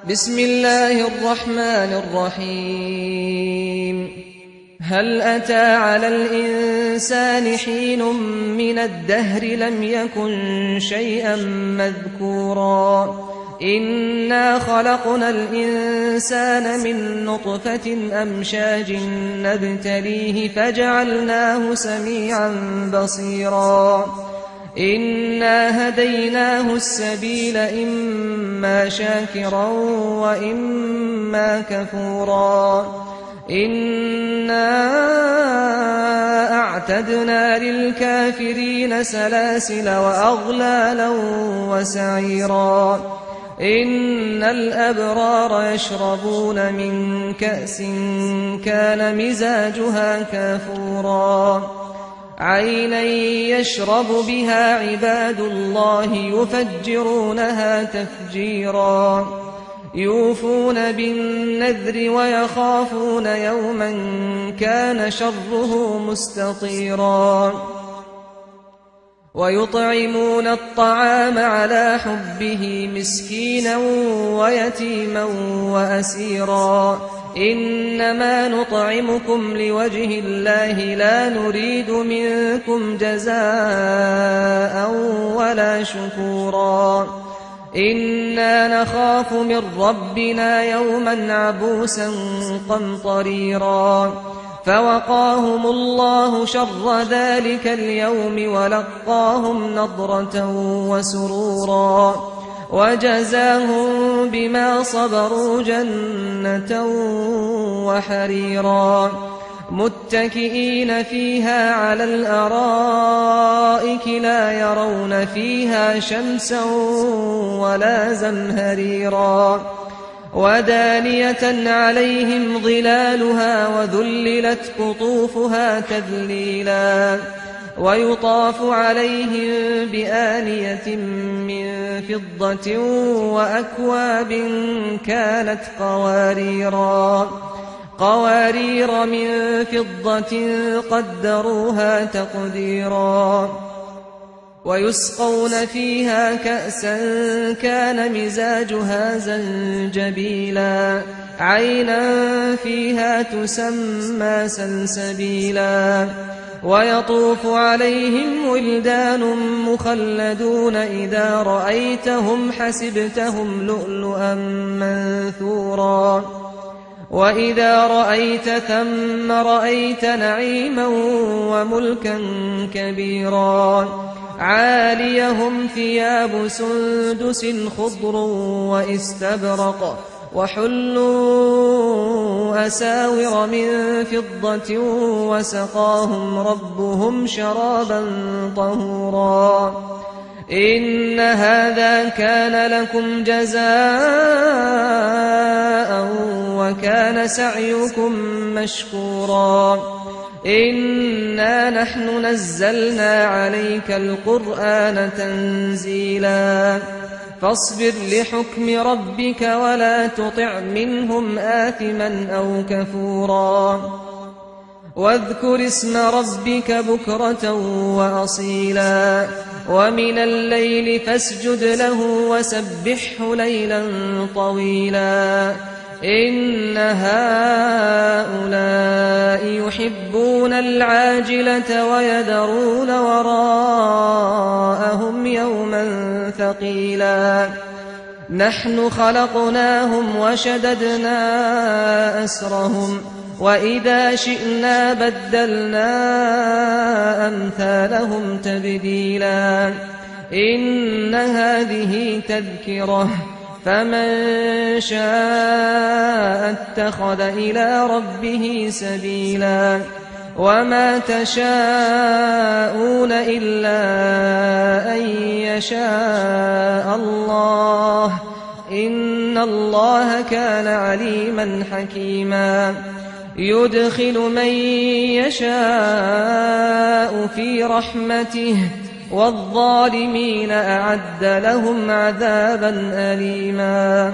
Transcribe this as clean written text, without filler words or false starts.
بسم الله الرحمن الرحيم. هل أتى على الإنسان حين من الدهر لم يكن شيئا مذكورا إنا خلقنا الإنسان من نطفة أمشاج نبتليه فجعلناه سميعا بصيرا إنا هديناه السبيل إما شاكرا وإما كفورا إنا أعتدنا للكافرين سلاسل وأغلالا وسعيرا إن الأبرار يشربون من كأس كان مزاجها كافورا عينا يشرب بها عباد الله يفجرونها تفجيرا يوفون بالنذر ويخافون يوما كان شره مستطيرا ويطعمون الطعام على حبه مسكينا ويتيما وأسيرا إنما نطعمكم لوجه الله لا نريد منكم جزاء ولا شكورا إنا نخاف من ربنا يوما عبوسا قمطريرا فوقاهم الله شر ذلك اليوم ولقاهم نضرة وسرورا وجزاهم بما صبروا جنة وحريرا متكئين فيها على الأرائك لا يرون فيها شمسا ولا زمهريرا ودانية عليهم ظلالها وذللت قطوفها تذليلا ويطاف عليهم بآنية من فضة وأكواب كانت قوارير من فضة قدروها تقديرا ويسقون فيها كأسا كان مزاجها زنجبيلا عينا فيها تسمى سلسبيلا ويطوف عليهم ولدان مخلدون إذا رأيتهم حسبتهم لؤلؤا منثورا وإذا رأيت ثم رأيت نعيما وملكا كبيرا عاليهم ثياب سندس خضر وإستبرق وحلوا أساور من فضة وسقاهم ربهم شرابا طهورا إن هذا كان لكم جزاء وكان سعيكم مشكورا إنا نحن نزلنا عليك القرآن تنزيلا فاصبر لحكم ربك ولا تطع منهم آثما أو كفورا واذكر اسم ربك بكرة وأصيلا ومن الليل فاسجد له وسبحه ليلا طويلا إن هؤلاء يحبون العاجلة ويذرون وراءهم يوما ثقيلا نحن خلقناهم وشددنا أسرهم وإذا شئنا بدلنا أمثالهم تبديلا إن هذه تذكرة فمن شاء اتخذ إلى ربه سبيلا وما تشاءون إلا أن يشاء الله إن الله كان عليما حكيما يدخل من يشاء في رحمته والظالمين أعد لهم عذابا أليما